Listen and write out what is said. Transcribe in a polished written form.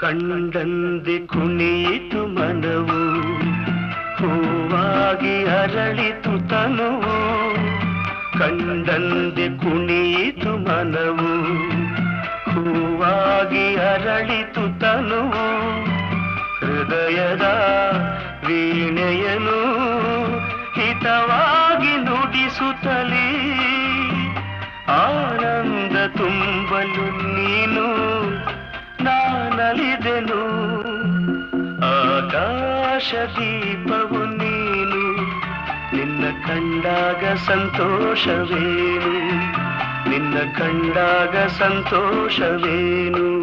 ಕಂಡಂದೆ ಕುಣಿಯಿತು ಮನವು, ಹೂವಾಗಿ ಅರಳಿತು ತನುವು. ಕಂಡಂದೆ ಕುಣಿಯಿತು ಮನವು, ಹೂವಾಗಿ ಅರಳಿತು ತನುವು. ಹೃದಯದ ವೀಣೆಯನು ಹಿತವಾಗಿ ನುಡಿಸುತ್ತಲೇ ಆನಂದ ತುಂಬಲು ನೀನು ನಾನಲಿದೆನು. ಆಕಾಶ ದೀಪವು ನೀನು, ನಿನ್ನ ಕಂಡಾಗ ಸಂತೋಷವೇನು, ನಿನ್ನ ಕಂಡಾಗ ಸಂತೋಷವೇನು.